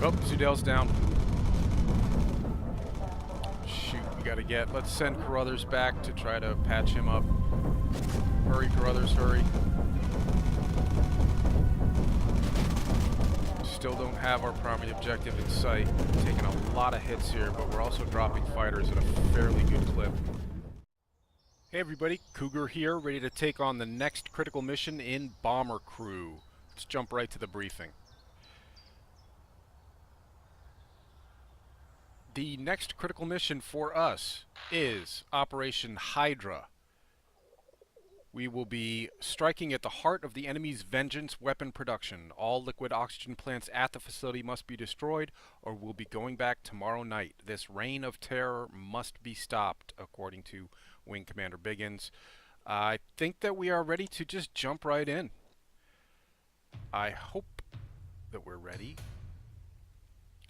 Oh, Zudell's down. Shoot, we gotta get... Let's send Carruthers back to try to patch him up. Hurry, Carruthers, hurry. Still don't have our primary objective in sight. Taking a lot of hits here, but we're also dropping fighters at a fairly good clip. Hey everybody, Cougar here, ready to take on the next critical mission in Bomber Crew. Let's jump right to the briefing. The next critical mission for us is Operation Hydra. We will be striking at the heart of the enemy's vengeance weapon production. All liquid oxygen plants at the facility must be destroyed, or we'll be going back tomorrow night. This reign of terror must be stopped, according to Wing Commander Biggins. I think that we are ready to just jump right in. I hope that we're ready.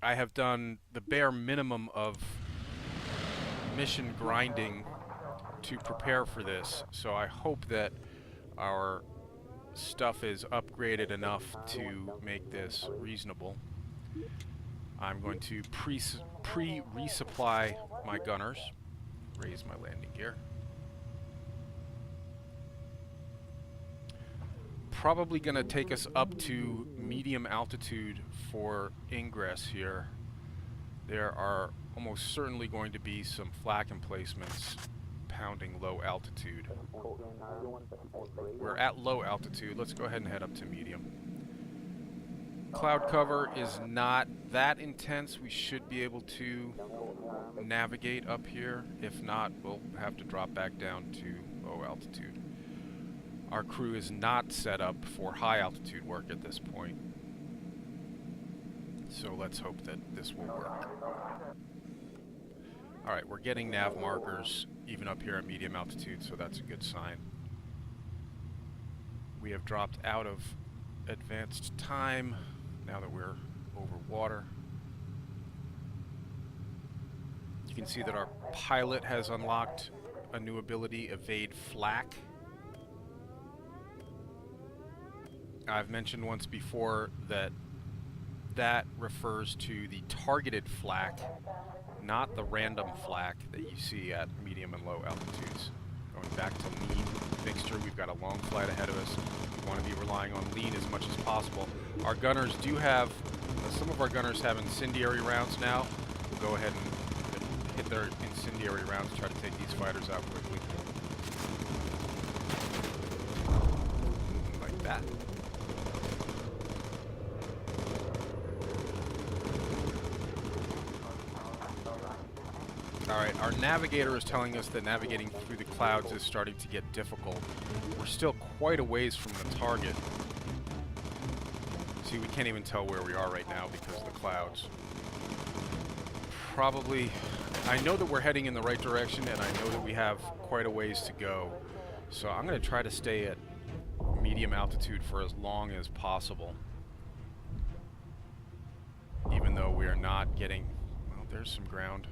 I have done the bare minimum of mission grinding to prepare for this, so I hope that our stuff is upgraded enough to make this reasonable. I'm going to resupply my gunners, raise my landing gear. Probably going to take us up to medium altitude for Ingress here. There are almost certainly going to be some flak emplacements pounding low altitude. We're at low altitude. Let's go ahead and head up to medium. Cloud cover is not that intense. We should be able to navigate up here. If not, we'll have to drop back down to low altitude. Our crew is not set up for high altitude work at this point. So let's hope that this will work. Alright, we're getting nav markers even up here at medium altitude, so that's a good sign. We have dropped out of advanced time now that we're over water. You can see that our pilot has unlocked a new ability, Evade Flak. I've mentioned once before that that refers to the targeted flak, not the random flak that you see at medium and low altitudes. Going back to lean mixture, we've got a long flight ahead of us. We want to be relying on lean as much as possible. Our gunners do have, some of our gunners have incendiary rounds now. We'll go ahead and hit their incendiary rounds, try to take these fighters out quickly. Like that. Alright, our navigator is telling us that navigating through the clouds is starting to get difficult. We're still quite a ways from the target. See, we can't even tell where we are right now because of the clouds. Probably, I know that we're heading in the right direction, and I know that we have quite a ways to go. So I'm going to try to stay at medium altitude for as long as possible. Even though we are not getting, well, there's some ground.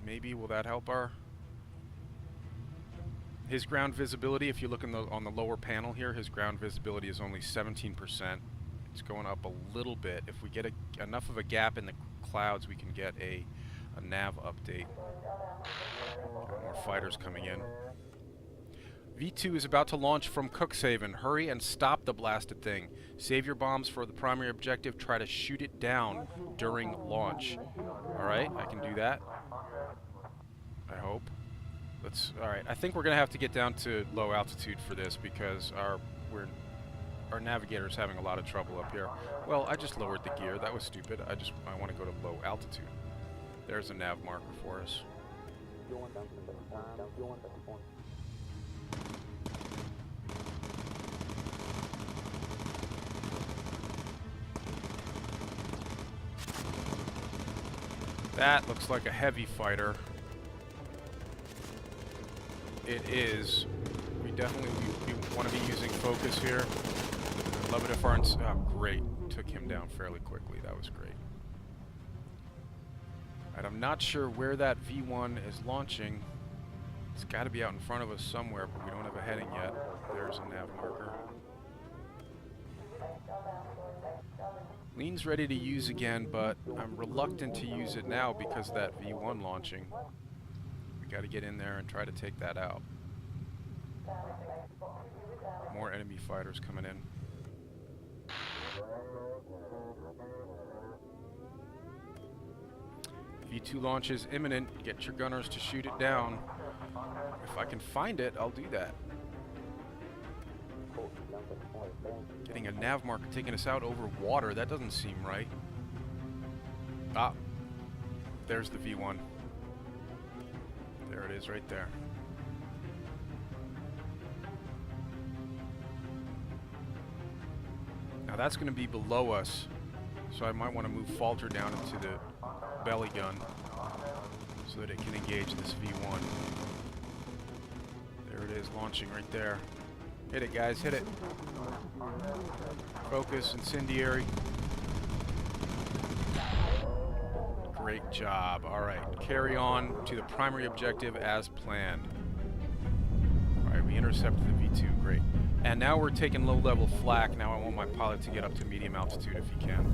Maybe will that help our... His ground visibility, if you look on the lower panel here, his ground visibility is only 17%. It's going up a little bit. If we get enough of a gap in the clouds, we can get a nav update. Got more fighters coming in. V2 is about to launch from Cuxhaven. Hurry and stop the blasted thing. Save your bombs for the primary objective. Try to shoot it down during launch. Alright, I can do that. I hope. Alright, I think we're going to have to get down to low altitude for this because our navigator's having a lot of trouble up here. Well, I just lowered the gear. That was stupid. I want to go to low altitude. There's a nav marker for us. That looks like a heavy fighter. It is. We definitely want to be using focus here. Love it if our... Oh, great. Took him down fairly quickly. That was great. Alright, I'm not sure where that V1 is launching. It's got to be out in front of us somewhere, but we don't have a heading yet. There's a nav marker. Lean's ready to use again, but I'm reluctant to use it now because of that V1 launching. We got to get in there and try to take that out. More enemy fighters coming in. V2 launch is imminent. Get your gunners to shoot it down. If I can find it, I'll do that. Getting a nav marker taking us out over water. That doesn't seem right. Ah, there's the V1. There it is right there. Now that's going to be below us, so I might want to move Falter down into the belly gun so that it can engage this V1. There it is, launching right there. Hit it, guys, hit it. Focus, incendiary. Great job. All right, carry on to the primary objective as planned. All right, we intercepted the V2, great. And now we're taking low-level flak. Now I want my pilot to get up to medium altitude if he can.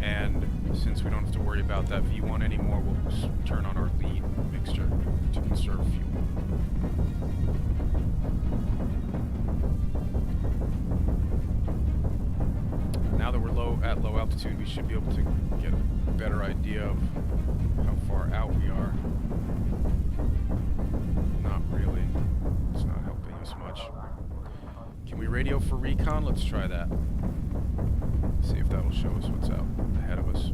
And since we don't have to worry about that V1 anymore, we'll turn on our lead mixture to conserve fuel. Now that we're at low altitude, we should be able to get a better idea of how far out we are. Not really. It's not helping us much. Can we radio for recon? Let's try that. See if that'll show us what's out ahead of us.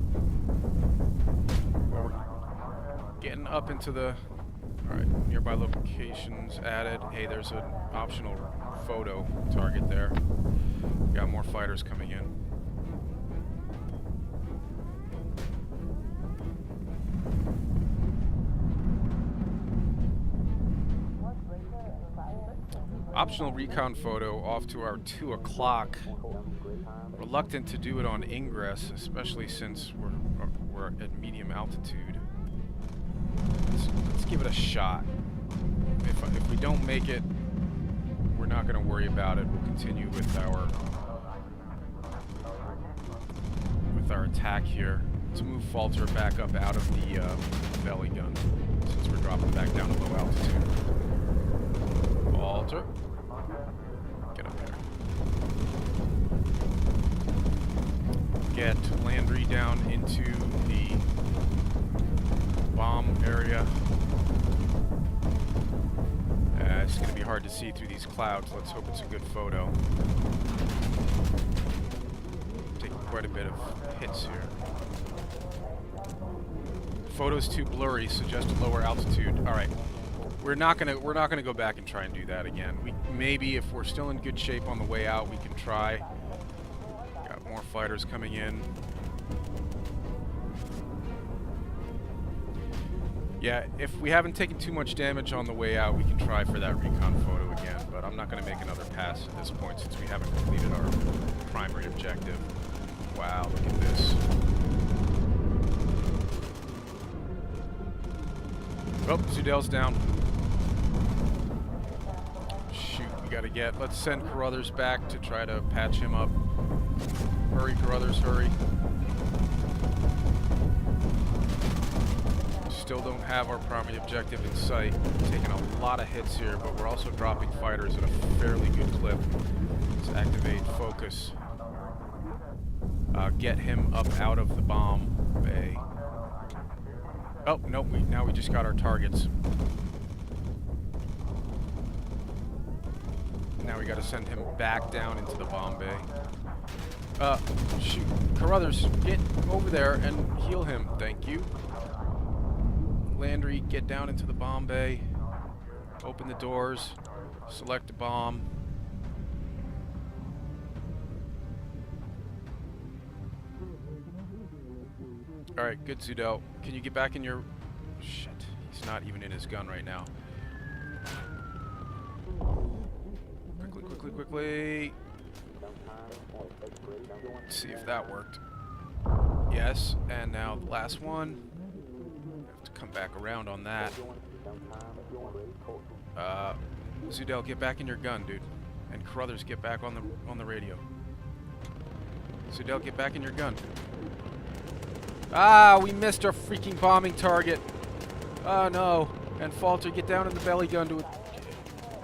Well, we're getting up into the... Alright, nearby locations added. Hey, there's an optional photo target there. Got more fighters coming in. Optional recon photo off to our 2 o'clock. Reluctant to do it on Ingress, especially since we're at medium altitude. Let's give it a shot. If we don't make it, we're not going to worry about it. We'll continue with our attack here. Let's move Falter back up out of the belly gun, since we're dropping back down to low altitude. Falter. Get up there. Get Landry down into the bomb area. It's going to be hard to see through these clouds. Let's hope it's a good photo. Taking quite a bit of hits here. Photo's too blurry, suggest a lower altitude. All right. We're not gonna go back and try and do that again. We maybe, if we're still in good shape on the way out, we can try. Got more fighters coming in. Yeah, if we haven't taken too much damage on the way out, we can try for that recon photo again. But I'm not gonna make another pass at this point since we haven't completed our primary objective. Wow, look at this. Oh, Zudel's down. Shoot, we gotta get... Let's send Carruthers back to try to patch him up. Hurry, Carruthers, hurry. Still don't have our primary objective in sight. Taking a lot of hits here, but we're also dropping fighters at a fairly good clip. Let's activate focus. Get him up out of the bomb bay. Oh, nope, now we just got our targets. Now we gotta send him back down into the bomb bay. Shoot. Carruthers, get over there and heal him. Thank you. Landry, get down into the bomb bay. Open the doors. Select a bomb. Alright, good, Zudel. Can you get back in your... Shit, he's not even in his gun right now. Quickly, quickly, quickly. Let's see if that worked. Yes, and now the last one. Have to come back around on that. Zudel, get back in your gun, dude. And Carruthers, get back on the radio. Sudel, get back in your gun. Ah, we missed our freaking bombing target. Oh no. And Falter, get down in the belly gun to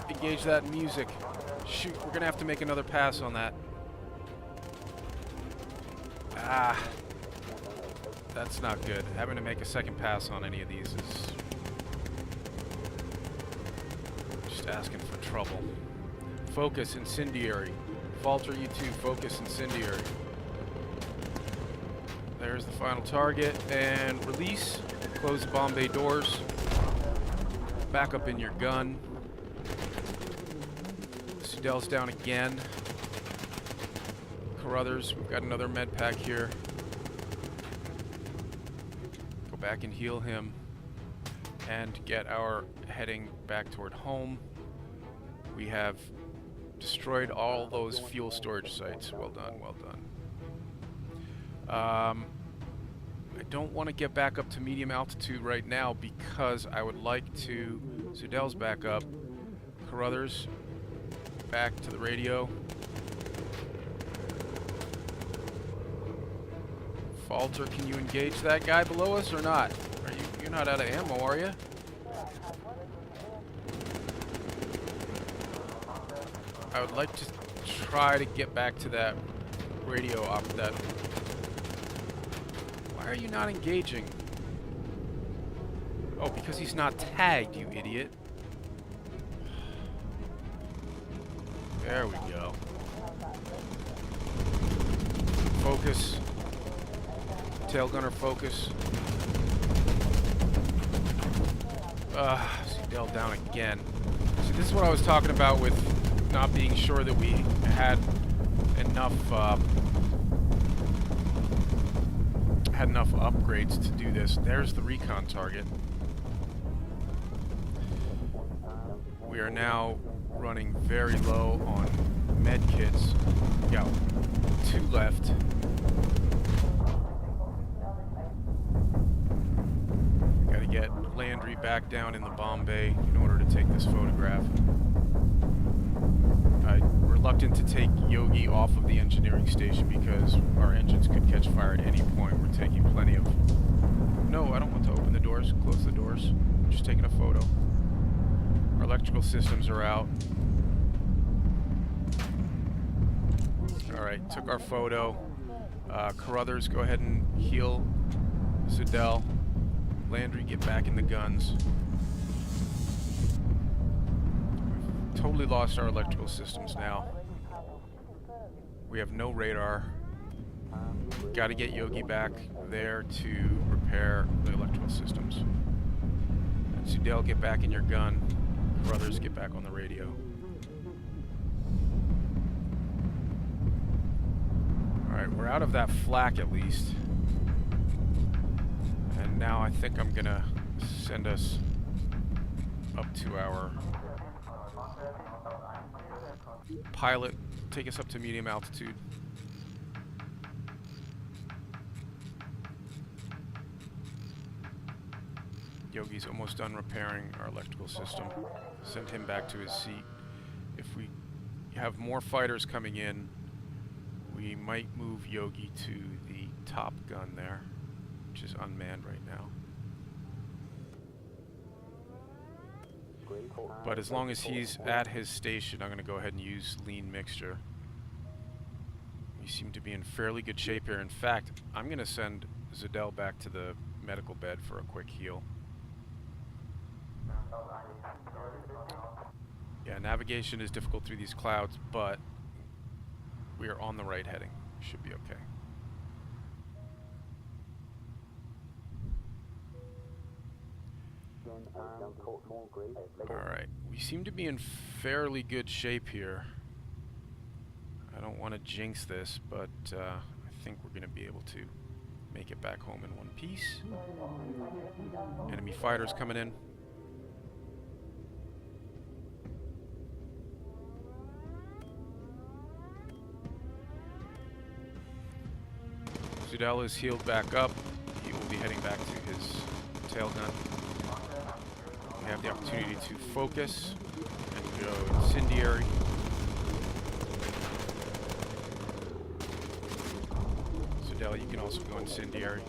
engage that music. Shoot, we're gonna have to make another pass on that. Ah. That's not good. Having to make a second pass on any of these is just asking for trouble. Focus, incendiary. Falter, you two, focus, incendiary. There's the final target, and release. Close the bomb bay doors. Back up in your gun. Sudel's down again. Carruthers, we've got another med pack here. Go back and heal him. And get our heading back toward home. We have destroyed all those fuel storage sites. Well done, well done. I don't want to get back up to medium altitude right now because I would like to... Sudel's back up. Carruthers, back to the radio. Falter, can you engage that guy below us or not? You're not out of ammo, are you? I would like to try to get back to that radio off that. Why are you not engaging? Oh, because he's not tagged, you idiot. There we go. Focus. Tail gunner, focus. Sudel down again. See, this is what I was talking about with not being sure that we had enough upgrades to do this. There's the recon target. We are now running very low on med kits. We got 2 left. Gotta get Landry back down in the bomb bay in order to take this photograph. I'm reluctant to take Yogi off of the engineering station because our engines could catch fire at any point. We're taking plenty of... No, I don't want to open the doors. Close the doors. I'm just taking a photo. Our electrical systems are out. Alright, took our photo. Carruthers, go ahead and heal Sudel. Landry, get back in the guns. We've totally lost our electrical systems now. We have no radar. Got to get Yogi back there to repair the electrical systems. And Sudel, get back in your gun. Brothers, get back on the radio. Alright, we're out of that flak at least. And now I think I'm gonna send us up to our pilot, take us up to medium altitude. Yogi's almost done repairing our electrical system. Send him back to his seat. If we have more fighters coming in, we might move Yogi to the top gun there, which is unmanned right now. But as long as he's at his station, I'm going to go ahead and use lean mixture. We seem to be in fairly good shape here. In fact, I'm going to send Sudel back to the medical bed for a quick heal. Yeah, navigation is difficult through these clouds, but we are on the right heading. Should be okay. Alright, we seem to be in fairly good shape here. I don't want to jinx this, but I think we're going to be able to make it back home in one piece. Enemy fighters coming in. Sudel is healed back up. He will be heading back to his tail gun. We have the opportunity to focus and go incendiary. Shell, you can also go incendiary.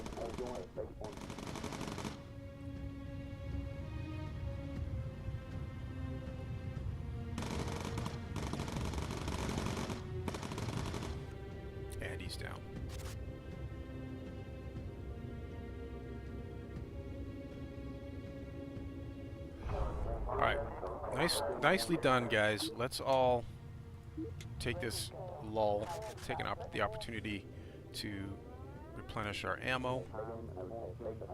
And he's down. Alright. Nicely done, guys. Let's all take this lull, take the opportunity to replenish our ammo.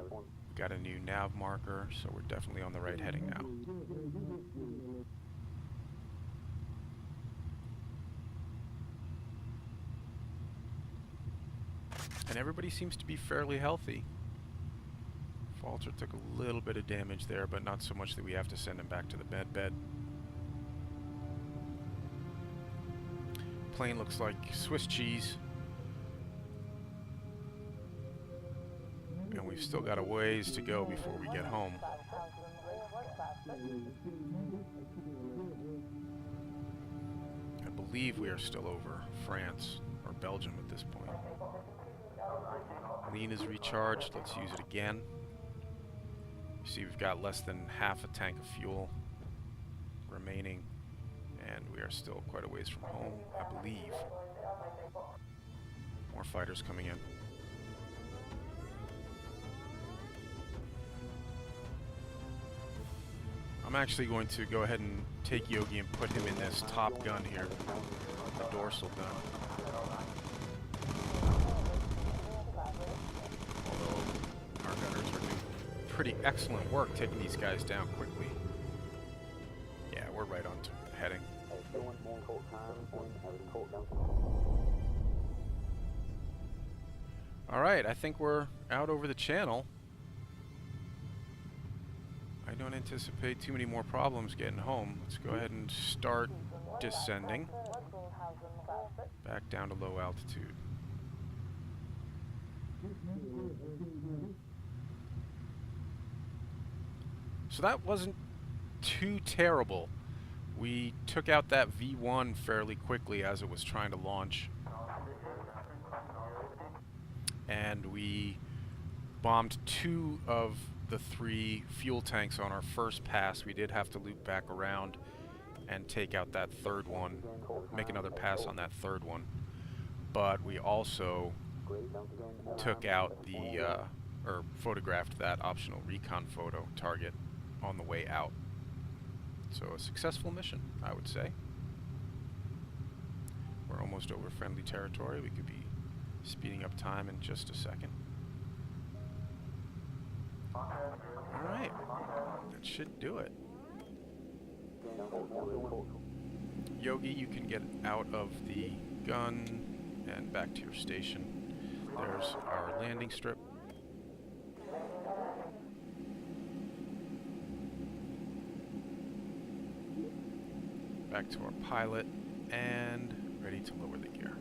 We got a new nav marker, so we're definitely on the right heading now. And everybody seems to be fairly healthy. Falter took a little bit of damage there, but not so much that we have to send him back to the med bed. Plane looks like Swiss cheese. And we've still got a ways to go before we get home. I believe we are still over France or Belgium at this point. Lean is recharged. Let's use it again. You see we've got less than half a tank of fuel remaining, and we are still quite a ways from home, I believe. More fighters coming in. I'm actually going to go ahead and take Yogi and put him in this top gun here, the dorsal gun. Although our gunners are doing pretty excellent work taking these guys down quickly. Yeah, we're right on heading. Alright, I think we're out over the channel. I don't anticipate too many more problems getting home. Let's go ahead and start descending back down to low altitude. So that wasn't too terrible. We took out that V1 fairly quickly as it was trying to launch. And we bombed 2 of the 3 fuel tanks on our first pass. We did have to loop back around and take out that third one, make another pass on that third one. But we also took out the, or photographed that optional recon photo target on the way out. So a successful mission, I would say. We're almost over friendly territory. We could be speeding up time in just a second. Alright, that should do it. Yogi, you can get out of the gun and back to your station. There's our landing strip. Back to our pilot and ready to lower the gear.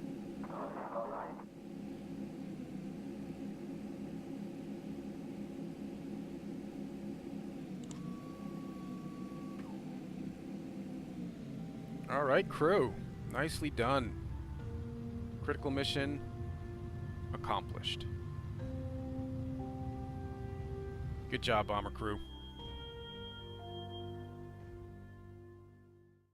Alright, crew. Nicely done. Critical mission accomplished. Good job, bomber crew.